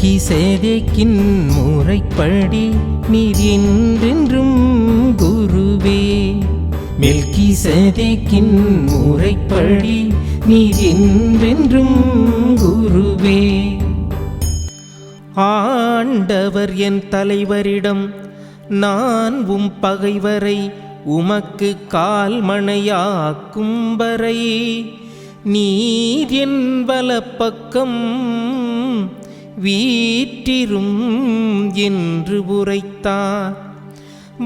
மெல்கிசேதேக்கின் முறைப்படி நீர் என்றென்றும் குருவே. மெல்கிசேதேக்கின் முறைப்படி நீர் என்றென்றும் குருவே. ஆண்டவர் என் தலைவரிடம், நான் உம் பகைவரை உமக்கு கால்மணையாக்கும் வரை நீர் என் வலப்பக்கம் வீற்றிரும் என்று உரைத்தார்.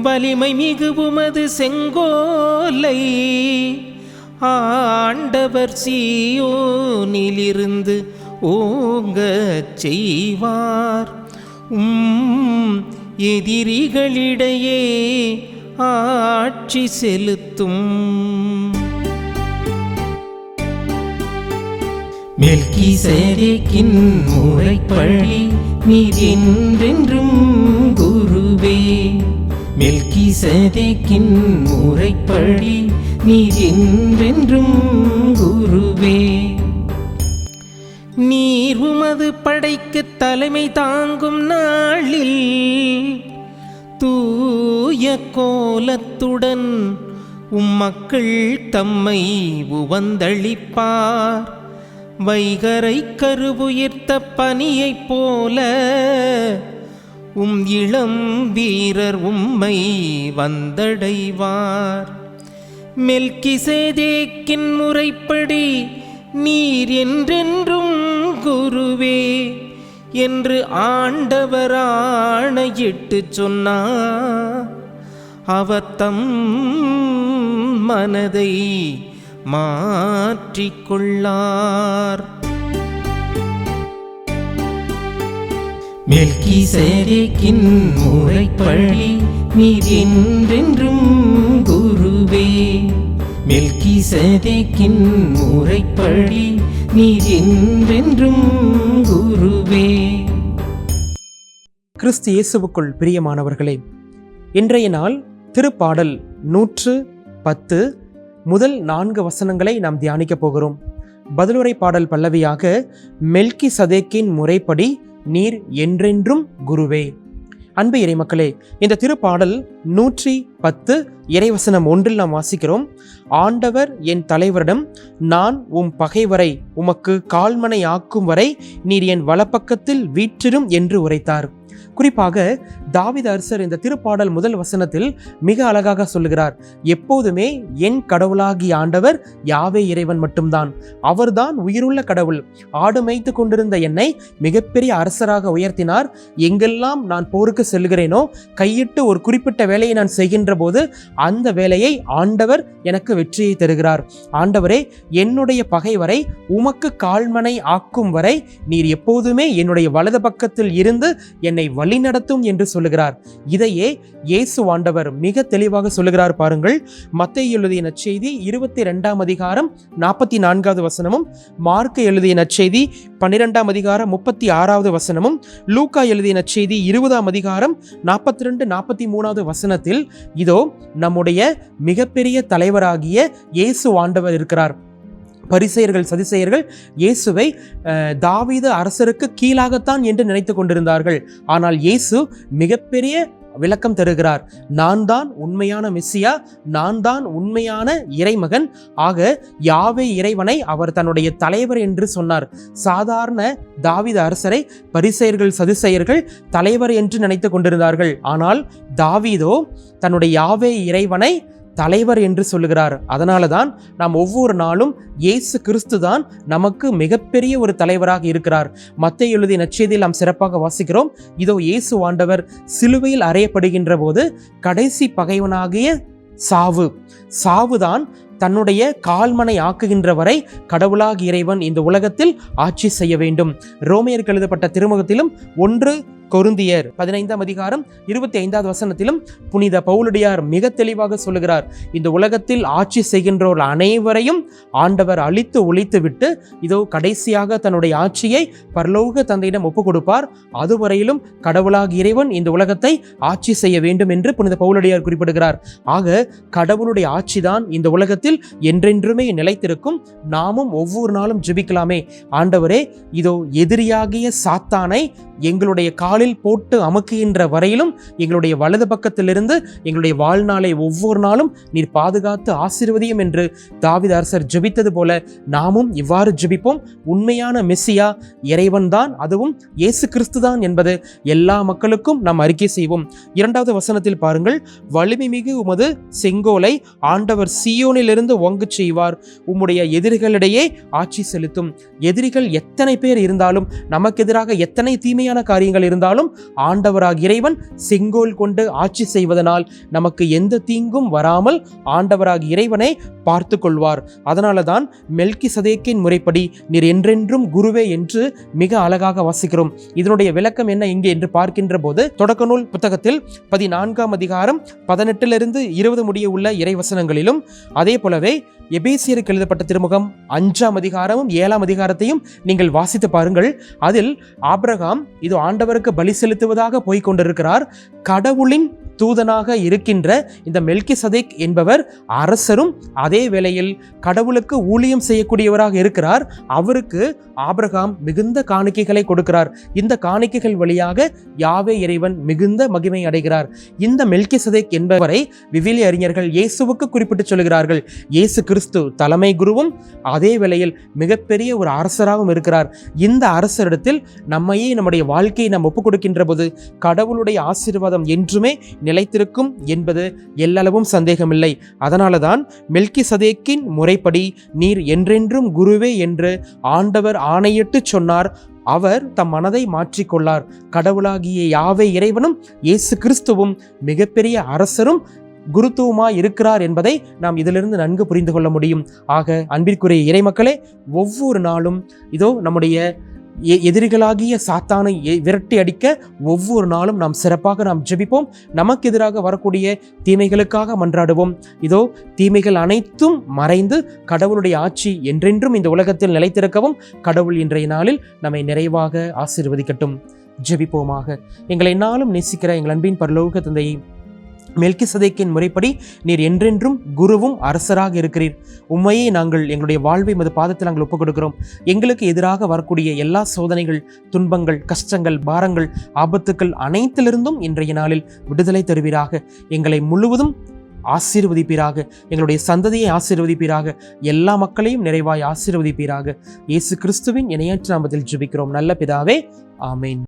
வலிமை மிகு உமது செங்கோலை ஆண்டவர் சீயோனிலிருந்து ஓங்கச் செய்வார். எதிரிகளிடையே ஆட்சி செலுத்தும். மெல்கிசேதேக்கின் முறைப்படி நீர் என்றென்றும் குருவே. மெல்கிசேதேக்கின் முறைப்படி நீர் என்றென்றும் குருவே. நீர் உமது படைக்கு தலைமை தாங்கும் நாளில் தூய கோலத்துடன் மக்கள் தம்மை உவந்தளிப்பார். வைகரை கருவுயிர்த்த பனியைப் போல இளம் வீரர் உம்மை வந்தடைவார். மெல்கிசேதேக்கின் முறைப்படி நீர் என்றென்றும் குருவே என்று ஆண்டவர் ஆணையிட்டு சொன்னார். அவர் தம் மனதை மாற்றிக்கொள்ளார். மெல்கிசேதேக்கின் முறைப்படி நீர் என்றென்றும் குருவே. மெல்கிசேதேக்கின் முறைப்படி நீர் என்றென்றும் குருவே. கிறிஸ்து இயேசுவுக்குள் பிரியமானவர்களே, இன்றைய நாள் திருப்பாடல் 110 முதல் 4 வசனங்களை நாம் தியானிக்க போகிறோம். பதிலுரை பாடல் பல்லவியாக, மெல்கிசேதேக்கின் முறைப்படி நீர் என்றென்றும் குருவே. அன்பு இறைமக்களே, இந்த திருப்பாடல் 110 இறைவசனம் 1 நாம் வாசிக்கிறோம். ஆண்டவர் என் தலைவரிடம், நான் உம் பகைவரை உமக்கு கால்மனை ஆக்கும் வரை நீர் என் வலப்பக்கத்தில் வீற்றிரும் என்று உரைத்தார். குறிப்பாக தாவீது அரசர் இந்த திருப்பாடல் முதல் வசனத்தில் மிக அழகாக சொல்லுகிறார், எப்போதுமே என் கடவுளாகிய ஆண்டவர் யாவே இறைவன் மட்டும்தான். அவர்தான் உயிருள்ள கடவுள். ஆடு மேய்த்து கொண்டிருந்த என்னை மிகப்பெரிய அரசராக உயர்த்தினார். எங்கெல்லாம் நான் போருக்கு செல்கிறேனோ, கையிட்டு ஒரு குறிப்பிட்ட வேலையை நான் செய்கின்ற போது அந்த வேலையை ஆண்டவர் எனக்கு வெற்றியை தருகிறார். ஆண்டவரே, என்னுடைய பகைவரை உமக்கு கால்மனை ஆக்கும் வரை நீர் எப்போதுமே என்னுடைய வலது பக்கத்தில் இருந்து என்னை வழிநடத்தும் என்று சொல்லுகிறார். இதையே இயேசு ஆண்டவர் மிக தெளிவாக சொல்லுகிறார். பாருங்கள், மத்தேயு எழுதிய நற்செய்தி 22 அதிகாரம் 44 வசனமும், மார்க் எழுதிய நற்செய்தி 12 அதிகாரம் 36 வசனமும், லூக்கா எழுதிய நற்செய்தி 20 அதிகாரம் 42 43 வசனத்தில் இதோ நம்முடைய மிகப்பெரிய தலைவராகிய இயேசு ஆண்டவர் இருக்கிறார். பரிசேயர்கள் சதுசேயர்கள் இயேசுவை தாவீது அரசருக்கு கீழாகத்தான் என்று நினைத்து கொண்டிருந்தார்கள். ஆனால் இயேசு மிகப்பெரிய விளக்கம் தருகிறார். நான் தான் உண்மையான மெசியா, நான் தான் உண்மையான இறைமகன். ஆக யாவே இறைவனை அவர் தன்னுடைய தலைவர் என்று சொன்னார். சாதாரண தாவீது அரசரை பரிசேயர்கள் சதுசேயர்கள் தலைவர் என்று நினைத்து கொண்டிருந்தார்கள். ஆனால் தாவீதோ தன்னுடைய யாவே இறைவனை தலைவர் என்று சொல்லுகிறார். அதனால தான் நாம் ஒவ்வொரு நாளும் இயேசு கிறிஸ்து தான் நமக்கு மிகப்பெரிய ஒரு தலைவராக இருக்கிறார். மத்தேயு எழுதிய நற்செய்தியில் நாம் சிறப்பாக வாசிக்கிறோம். இதோ இயேசு ஆண்டவர் சிலுவையில் அறையப்படுகின்ற போது கடைசி பகைவனாகிய சாவுதான் தன்னுடைய கால்மனை ஆக்குகின்ற வரை கடவுளாக இறைவன் இந்த உலகத்தில் ஆட்சி செய்ய வேண்டும். ரோமையருக்கு எழுதப்பட்ட திருமுகத்திலும் 1 கொரிந்தியர் 15 அதிகாரம் 25 வசனத்திலும் புனித பவுலடியார் மிக தெளிவாக சொல்லுகிறார், இந்த உலகத்தில் ஆட்சி செய்கின்றோர் அனைவரையும் ஆண்டவர் அழித்து ஒழித்து விட்டு இதோ கடைசியாக தன்னுடைய ஆட்சியை பரலோக தந்தையிடம் ஒப்பு கொடுப்பார். அதுவரையிலும் கடவுளாக இறைவன் இந்த உலகத்தை ஆட்சி செய்ய வேண்டும் என்று புனித பவுலடியார் குறிப்பிடுகிறார். ஆக கடவுளுடைய ஆட்சிதான் இந்த உலகத்தில் என்றென்றுமே நிலைத்திருக்கும். நாமும் ஒவ்வொரு நாளும் ஜெபிக்கலாமே, ஆண்டவரே இதோ எதிரியாகிய சாத்தானை எங்களுடைய காலில் போட்டு அமுக்குகின்ற வரையிலும் எங்களுடைய வலது பக்கத்திலிருந்து எங்களுடைய வாழ்நாளை ஒவ்வொரு நாளும் நீர் பாதுகாத்து ஆசீர்வதியும் என்று தாவீது அரசர் ஜெபித்தது போல நாமும் இவ்வாறு ஜெபிப்போம். உண்மையான மெசியா இறைவன்தான், அதுவும் இயேசு கிறிஸ்துதான் என்பது எல்லா மக்களுக்கும் நாம் அறிக்கை செய்வோம். 2வது வசனத்தில் பாருங்கள், வலிமை மிகு உமது செங்கோலை ஆண்டவர் சீயோனிலிருந்து ஓங்கச் செய்வார், உம்முடைய எதிரிகளிடையே ஆட்சி செலுத்தும். எதிரிகள் எத்தனை பேர் இருந்தாலும், நமக்கு எதிராக எத்தனை தீமையான காரியங்கள் இருந்தாலும், ஆண்டவராக இறைவன் செங்கோல் கொண்டு ஆட்சி செய்வதனால் நமக்கு எந்த தீங்கும் வராமல் ஆண்டவராக இறைவனை பார்த்து கொள்வார். அதனால தான் மெல்கிசதேக்கின் முறைப்படி நீர் என்றென்றும் குருவே என்று மிக அழகாக வாசிக்கிறோம். இதனுடைய விளக்கம் என்ன இங்கே என்று பார்க்கின்ற போது, தொடக்க நூல் புத்தகத்தில் 14ஆம் அதிகாரம் 18 20 முடிய உள்ள இறைவசனங்களிலும், அதே போலவே எபேசியருக்கு எழுதப்பட்ட திருமுகம் 5ஆம் அதிகாரமும் 7ஆம் அதிகாரத்தையும் நீங்கள் வாசித்து பாருங்கள். அதில் ஆபிரகாம் இது ஆண்டவருக்கு பலி செலுத்துவதாக போய்கொண்டிருக்கிறார். கடவுளின் தூதனாக இருக்கின்ற இந்த மெல்கிசதேக் என்பவர் அரசரும் அதே வேளையில் கடவுளுக்கு ஊழியம் செய்யக்கூடியவராக இருக்கிறார். அவருக்கு ஆபிரகாம் மிகுந்த காணிக்கைகளை கொடுக்கிறார். இந்த காணிக்கைகள் வழியாக யாவே இறைவன் மிகுந்த மகிமை அடைகிறார். இந்த மெல்கிசதேக் என்பவரை விவிலிய அறிஞர்கள் இயேசுவுக்கு குறிப்பிட்டு சொல்கிறார்கள். இயேசு கிறிஸ்து தலைமை குருவும் அதே வேளையில் மிகப்பெரிய ஒரு அரசராகவும் இருக்கிறார். இந்த அரசரிடத்தில் நம்மையே நம்முடைய வாழ்க்கையை நாம் ஒப்புக் கொடுக்கின்ற போது கடவுளுடைய ஆசீர்வாதம் என்றுமே நிலைத்திருக்கும் என்பது எல்லளவும் சந்தேகமில்லை. அதனால தான் மெல்கிசதேக்கின் முறைப்படி நீர் என்றென்றும் குருவே என்று ஆண்டவர் ஆணையிட்டு சொன்னார். அவர் தம் மனதை மாற்றிக்கொள்ளார். கடவுளாகிய யாவே இறைவனும் இயேசு கிறிஸ்துவும் மிகப்பெரிய அரசரும் குருத்துவமாய் இருக்கிறார் என்பதை நாம் இதிலிருந்து நன்கு புரிந்து கொள்ள முடியும். ஆக அன்பிற்குரிய இறைமக்களே, ஒவ்வொரு நாளும் இதோ நம்முடைய எதிரிகளாகிய சாத்தானை விரட்டி அடிக்க ஒவ்வொரு நாளும் நாம் சிறப்பாக நாம் ஜெபிப்போம். நமக்கு எதிராக வரக்கூடிய தீமைகளுக்காக மன்றாடுவோம். இதோ தீமைகள் அனைத்தும் மறைந்து கடவுளுடைய ஆட்சி என்றென்றும் இந்த உலகத்தில் நிலைத்திருக்கவும் கடவுள் இன்றைய நாளில் நம்மை நிறைவாக ஆசீர்வதிக்கட்டும். ஜெபிப்போமாக. எங்களை நாளும் நேசிக்கிற எங்கள் அன்பின் பரலோக தந்தையை, மெல்கிசதேக்கின் முறைப்படி நீர் என்றென்றும் குருவும் அரசராக இருக்கிறீர். உண்மையே நாங்கள் எங்களுடைய வாழ்வை மது பாதத்தில் நாங்கள் ஒப்புக் கொடுக்கிறோம். எங்களுக்கு எதிராக வரக்கூடிய எல்லா சோதனைகள், துன்பங்கள், கஷ்டங்கள், பாரங்கள், ஆபத்துக்கள் அனைத்திலிருந்தும் இன்றைய நாளில் விடுதலை தருவீராக. எங்களை முழுவதும் ஆசீர்வதிப்பீராக. எங்களுடைய சந்ததியை ஆசீர்வதிப்பீராக. எல்லா மக்களையும் நிறைவாய் ஆசீர்வதிப்பீராக. இயேசு கிறிஸ்துவின் இணையற்ற நாமத்தில் ஜெபிக்கிறோம் நல்ல பிதாவே, ஆமேன்.